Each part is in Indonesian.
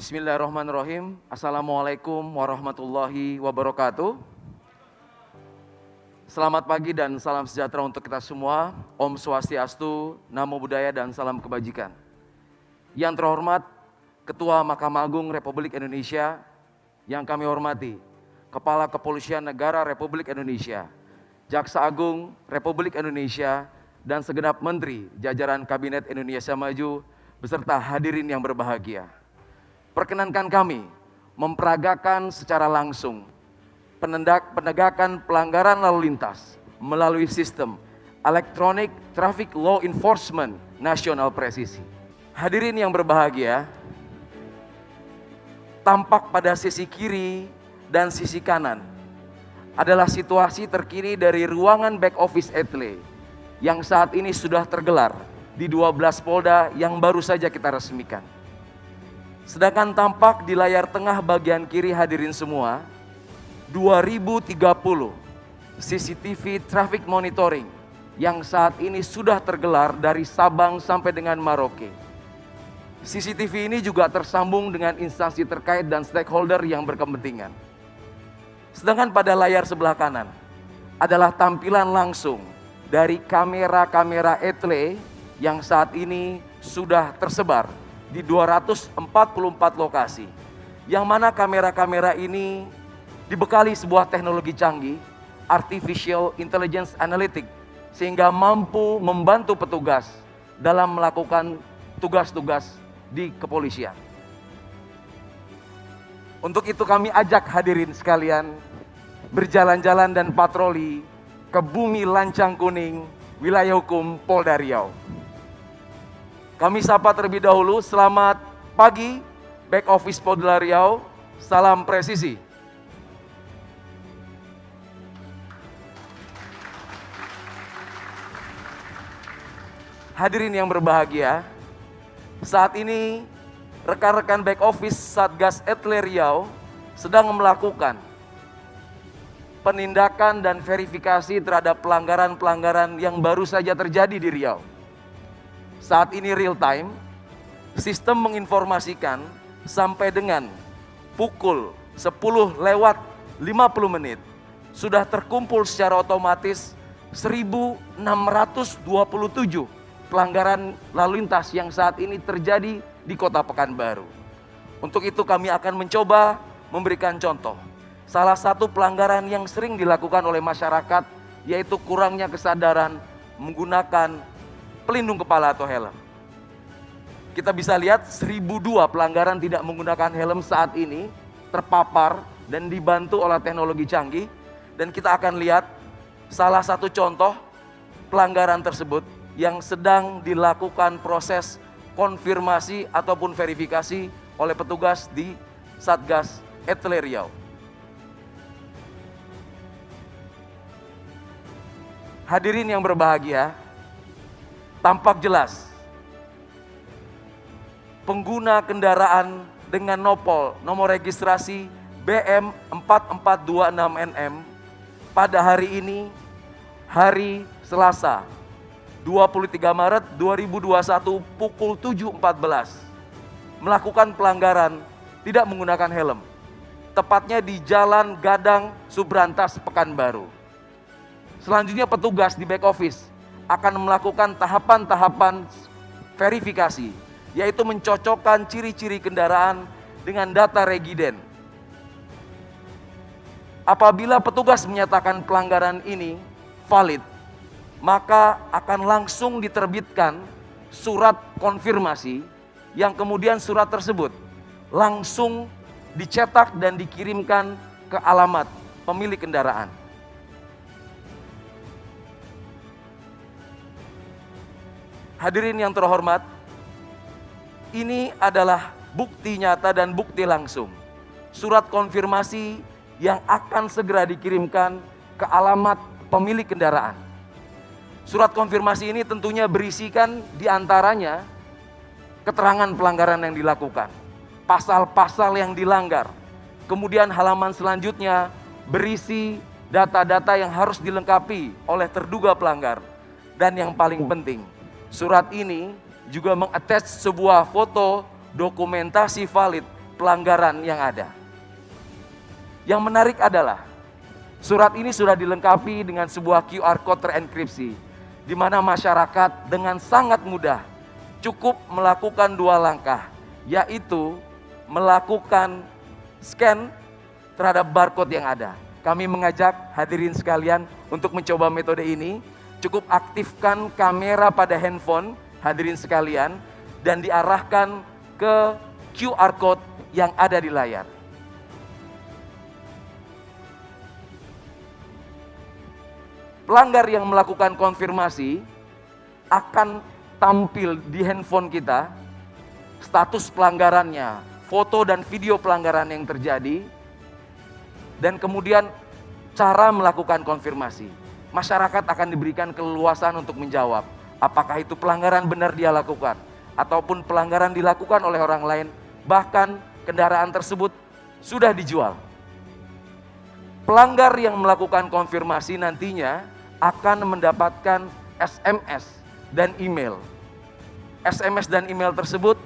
Bismillahirrahmanirrahim. Assalamualaikum warahmatullahi wabarakatuh. Selamat pagi dan salam sejahtera untuk kita semua. Om Swastiastu, Namo Buddhaya dan salam kebajikan. Yang terhormat Ketua Mahkamah Agung Republik Indonesia, yang kami hormati Kepala Kepolisian Negara Republik Indonesia, Jaksa Agung Republik Indonesia, dan segenap Menteri jajaran Kabinet Indonesia Maju beserta hadirin yang berbahagia. Perkenankan kami memperagakan secara langsung penegakan pelanggaran lalu lintas melalui sistem Electronic Traffic Law Enforcement Nasional Presisi. Hadirin yang berbahagia, tampak pada sisi kiri dan sisi kanan adalah situasi terkini dari ruangan back office Etle yang saat ini sudah tergelar di 12 Polda yang baru saja kita resmikan. Sedangkan tampak di layar tengah bagian kiri hadirin semua, 2030 CCTV traffic monitoring yang saat ini sudah tergelar dari Sabang sampai dengan Merauke. CCTV ini juga tersambung dengan instansi terkait dan stakeholder yang berkepentingan. Sedangkan pada layar sebelah kanan adalah tampilan langsung dari kamera-kamera Etle yang saat ini sudah tersebar di 244 lokasi, yang mana kamera-kamera ini dibekali sebuah teknologi canggih, Artificial Intelligence Analytics, sehingga mampu membantu petugas dalam melakukan tugas-tugas di kepolisian. Untuk itu kami ajak hadirin sekalian berjalan-jalan dan patroli ke bumi lancang kuning wilayah hukum Polda Riau. Kami sapa terlebih dahulu, selamat pagi back office Polda Riau, salam presisi. Hadirin yang berbahagia, saat ini rekan-rekan back office Satgas Etle Riau sedang melakukan penindakan dan verifikasi terhadap pelanggaran-pelanggaran yang baru saja terjadi di Riau. Saat ini real time, sistem menginformasikan sampai dengan pukul 10 lewat 50 menit sudah terkumpul secara otomatis 1.627 pelanggaran lalu lintas yang saat ini terjadi di Kota Pekanbaru. Untuk itu kami akan mencoba memberikan contoh. Salah satu pelanggaran yang sering dilakukan oleh masyarakat yaitu kurangnya kesadaran menggunakan pelindung kepala atau helm. Kita bisa lihat 1.002 pelanggaran tidak menggunakan helm saat ini terpapar dan dibantu oleh teknologi canggih. Dan kita akan lihat salah satu contoh pelanggaran tersebut yang sedang dilakukan proses konfirmasi ataupun verifikasi oleh petugas di Satgas Etle Riau. Hadirin yang berbahagia, tampak jelas pengguna kendaraan dengan nomor registrasi BM4426NM pada hari ini, hari Selasa 23 Maret 2021 pukul 7.14 melakukan pelanggaran tidak menggunakan helm, tepatnya di Jalan Gadang Subrantas Pekanbaru. Selanjutnya petugas di back office akan melakukan tahapan-tahapan verifikasi, yaitu mencocokkan ciri-ciri kendaraan dengan data regiden. Apabila petugas menyatakan pelanggaran ini valid, maka akan langsung diterbitkan surat konfirmasi yang kemudian surat tersebut langsung dicetak dan dikirimkan ke alamat pemilik kendaraan. Hadirin yang terhormat, ini adalah bukti nyata dan bukti langsung. Surat konfirmasi yang akan segera dikirimkan ke alamat pemilik kendaraan. Surat konfirmasi ini tentunya berisikan diantaranya keterangan pelanggaran yang dilakukan, pasal-pasal yang dilanggar. Kemudian halaman selanjutnya berisi data-data yang harus dilengkapi oleh terduga pelanggar. Dan yang paling penting, surat ini juga mengattach sebuah foto dokumentasi valid pelanggaran yang ada. Yang menarik adalah surat ini sudah dilengkapi dengan sebuah QR code terenkripsi, di mana masyarakat dengan sangat mudah cukup melakukan 2 langkah, yaitu melakukan scan terhadap barcode yang ada. Kami mengajak hadirin sekalian untuk mencoba metode ini. Cukup aktifkan kamera pada handphone hadirin sekalian dan diarahkan ke QR code yang ada di layar. Pelanggar yang melakukan konfirmasi akan tampil di handphone kita status pelanggarannya, foto dan video pelanggaran yang terjadi, dan kemudian cara melakukan konfirmasi. Masyarakat akan diberikan keleluasan untuk menjawab apakah itu pelanggaran benar dia lakukan ataupun pelanggaran dilakukan oleh orang lain, bahkan kendaraan tersebut sudah dijual. Pelanggar yang melakukan konfirmasi nantinya akan mendapatkan SMS dan email. SMS dan email tersebut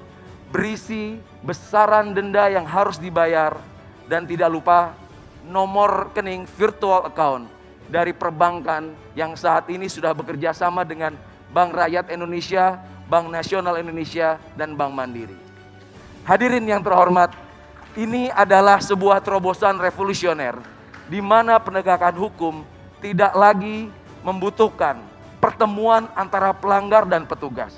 berisi besaran denda yang harus dibayar dan tidak lupa nomor rekening virtual account dari perbankan yang saat ini sudah bekerja sama dengan Bank Rakyat Indonesia, Bank Nasional Indonesia, dan Bank Mandiri. Hadirin yang terhormat, ini adalah sebuah terobosan revolusioner di mana penegakan hukum tidak lagi membutuhkan pertemuan antara pelanggar dan petugas.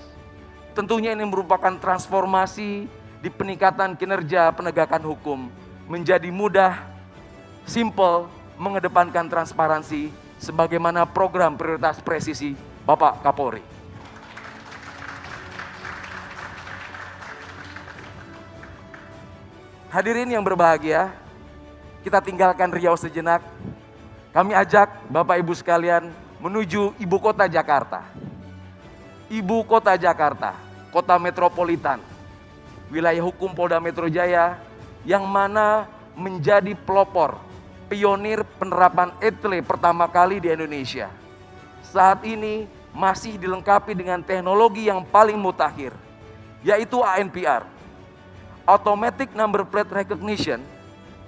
Tentunya ini merupakan transformasi di peningkatan kinerja penegakan hukum menjadi mudah, simple, mengedepankan transparansi sebagaimana program prioritas presisi Bapak Kapolri. Hadirin yang berbahagia, kita tinggalkan Riau sejenak. Kami ajak Bapak Ibu sekalian menuju ibu kota Jakarta. Ibu kota Jakarta, kota metropolitan, wilayah hukum Polda Metro Jaya yang mana menjadi pelopor, pionir penerapan ETLE pertama kali di Indonesia. Saat ini masih dilengkapi dengan teknologi yang paling mutakhir, yaitu ANPR, Automatic Number Plate Recognition,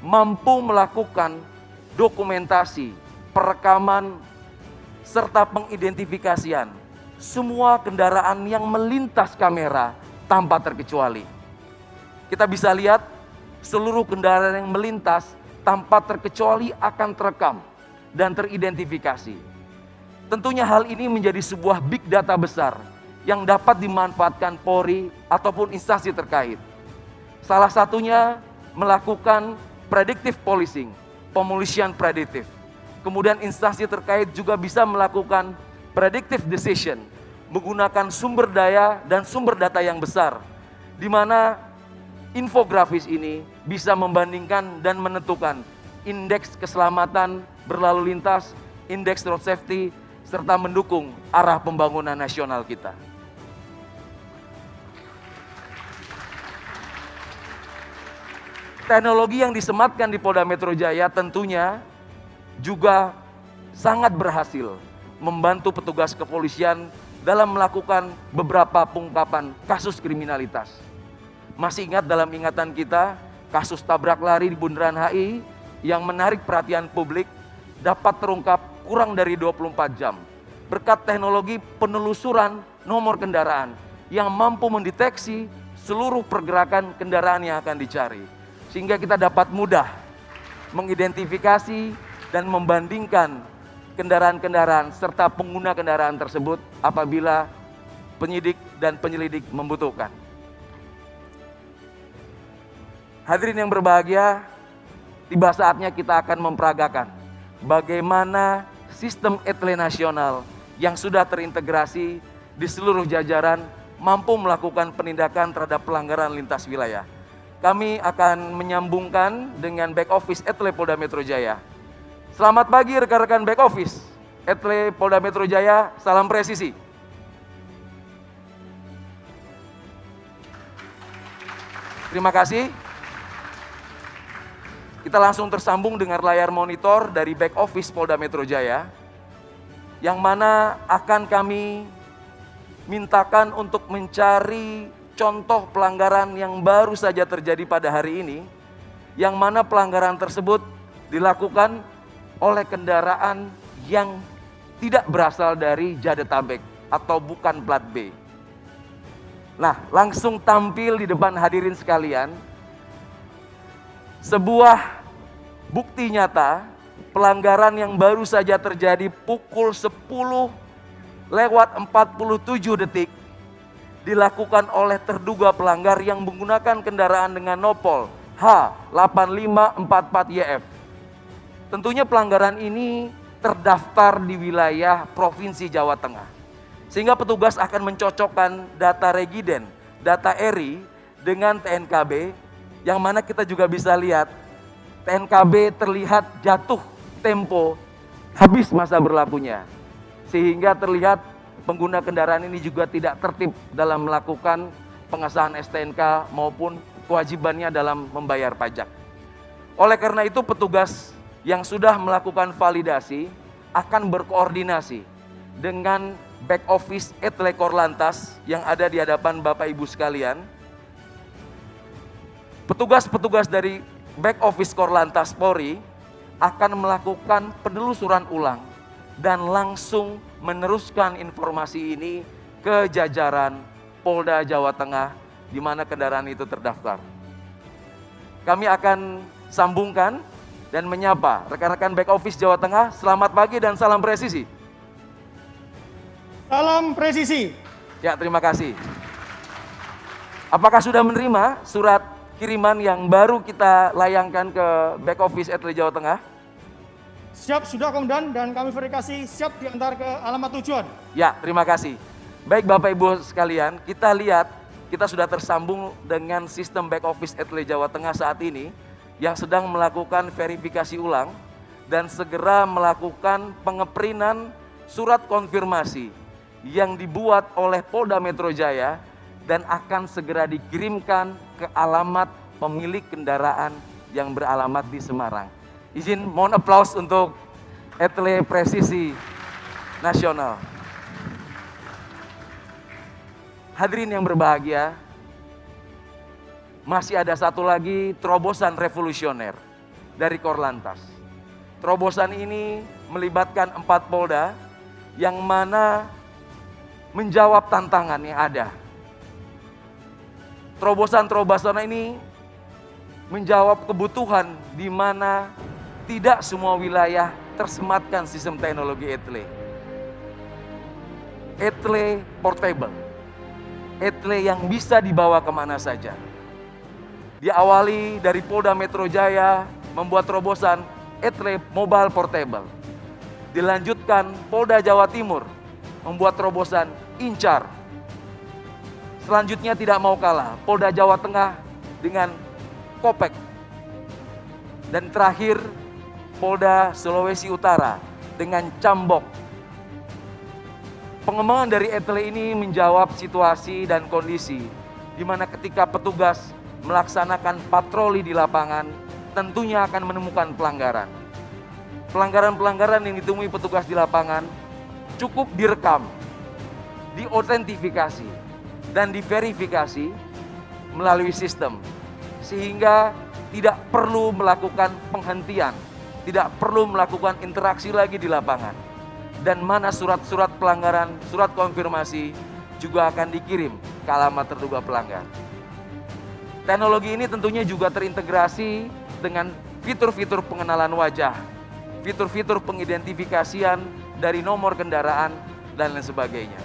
mampu melakukan dokumentasi, perekaman, serta pengidentifikasian semua kendaraan yang melintas kamera tanpa terkecuali. Kita bisa lihat seluruh kendaraan yang melintas tanpa terkecuali akan terekam dan teridentifikasi. Tentunya hal ini menjadi sebuah big data besar yang dapat dimanfaatkan Polri ataupun instansi terkait. Salah satunya melakukan predictive policing, pemolisian prediktif. Kemudian instansi terkait juga bisa melakukan predictive decision menggunakan sumber daya dan sumber data yang besar, di mana infografis ini bisa membandingkan dan menentukan indeks keselamatan berlalu lintas, indeks road safety, serta mendukung arah pembangunan nasional kita. Teknologi yang disematkan di Polda Metro Jaya tentunya juga sangat berhasil membantu petugas kepolisian dalam melakukan beberapa pengungkapan kasus kriminalitas. Masih ingat dalam ingatan kita kasus tabrak lari di Bundaran HI yang menarik perhatian publik dapat terungkap kurang dari 24 jam berkat teknologi penelusuran nomor kendaraan yang mampu mendeteksi seluruh pergerakan kendaraan yang akan dicari, sehingga kita dapat mudah mengidentifikasi dan membandingkan kendaraan-kendaraan serta pengguna kendaraan tersebut apabila penyidik dan penyelidik membutuhkan. Hadirin yang berbahagia, tiba saatnya kita akan memperagakan bagaimana sistem ETLE nasional yang sudah terintegrasi di seluruh jajaran mampu melakukan penindakan terhadap pelanggaran lintas wilayah. Kami akan menyambungkan dengan back office ETLE Polda Metro Jaya. Selamat pagi rekan-rekan back office ETLE Polda Metro Jaya, salam presisi. Terima kasih. Kita langsung tersambung dengan layar monitor dari back office Polda Metro Jaya, yang mana akan kami mintakan untuk mencari contoh pelanggaran yang baru saja terjadi pada hari ini, yang mana pelanggaran tersebut dilakukan oleh kendaraan yang tidak berasal dari Jadetabek atau bukan plat B. Nah, langsung tampil di depan hadirin sekalian sebuah bukti nyata pelanggaran yang baru saja terjadi pukul 10:47 detik dilakukan oleh terduga pelanggar yang menggunakan kendaraan dengan nopol H8544YF. Tentunya pelanggaran ini terdaftar di wilayah Provinsi Jawa Tengah. Sehingga petugas akan mencocokkan data regiden, data ERI dengan TNKB, yang mana kita juga bisa lihat TNKB terlihat jatuh tempo habis masa berlakunya. Sehingga terlihat pengguna kendaraan ini juga tidak tertib dalam melakukan pengesahan STNK maupun kewajibannya dalam membayar pajak. Oleh karena itu petugas yang sudah melakukan validasi akan berkoordinasi dengan back office Etle Korlantas yang ada di hadapan Bapak Ibu sekalian. Petugas-petugas dari back office Korlantas Polri akan melakukan penelusuran ulang dan langsung meneruskan informasi ini ke jajaran Polda Jawa Tengah di mana kendaraan itu terdaftar. Kami akan sambungkan dan menyapa rekan-rekan back office Jawa Tengah. Selamat pagi dan salam presisi. Salam presisi. Ya, terima kasih. Apakah sudah menerima surat kiriman yang baru kita layangkan ke back office Etle Jawa Tengah? Siap, sudah Komandan, dan kami verifikasi siap diantar ke alamat tujuan. Ya, terima kasih. Baik Bapak Ibu sekalian, kita lihat kita sudah tersambung dengan sistem back office Etle Jawa Tengah saat ini yang sedang melakukan verifikasi ulang dan segera melakukan pengeprintan surat konfirmasi yang dibuat oleh Polda Metro Jaya dan akan segera dikirimkan ke alamat pemilik kendaraan yang beralamat di Semarang. Izin mohon aplaus untuk Etle Presisi Nasional. Hadirin yang berbahagia, masih ada satu lagi terobosan revolusioner dari Korlantas. Terobosan ini melibatkan 4 Polda yang mana menjawab tantangan yang ada. Terobosan ini menjawab kebutuhan di mana tidak semua wilayah tersematkan sistem teknologi Etle. Etle portable. Etle yang bisa dibawa kemana saja. Diawali dari Polda Metro Jaya membuat terobosan Etle Mobile Portable. Dilanjutkan Polda Jawa Timur membuat terobosan Incar. Selanjutnya tidak mau kalah Polda Jawa Tengah dengan Kopek. Dan terakhir Polda Sulawesi Utara dengan Cambok. Pengembangan dari Etle ini menjawab situasi dan kondisi di mana ketika petugas melaksanakan patroli di lapangan, tentunya akan menemukan pelanggaran. Pelanggaran-pelanggaran yang ditemui petugas di lapangan cukup direkam, diautentifikasi, dan diverifikasi melalui sistem. Sehingga tidak perlu melakukan penghentian, tidak perlu melakukan interaksi lagi di lapangan. Dan mana surat-surat pelanggaran, surat konfirmasi juga akan dikirim ke alamat terduga pelanggar. Teknologi ini tentunya juga terintegrasi dengan fitur-fitur pengenalan wajah, fitur-fitur pengidentifikasian dari nomor kendaraan, dan lain sebagainya.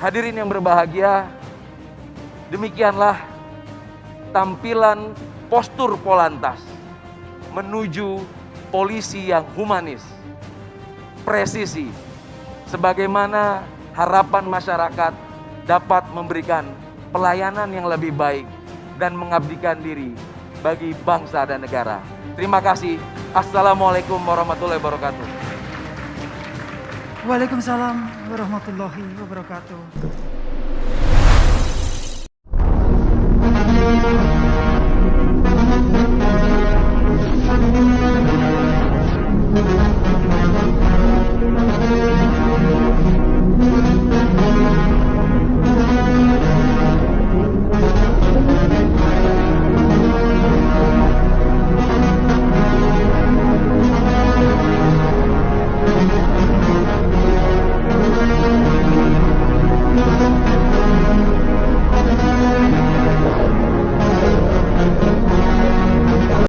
Hadirin yang berbahagia, demikianlah tampilan postur Polantas menuju polisi yang humanis, presisi, sebagaimana harapan masyarakat dapat memberikan pelayanan yang lebih baik dan mengabdikan diri bagi bangsa dan negara. Terima kasih. Assalamualaikum warahmatullahi wabarakatuh. Waalaikumsalam warahmatullahi wabarakatuh.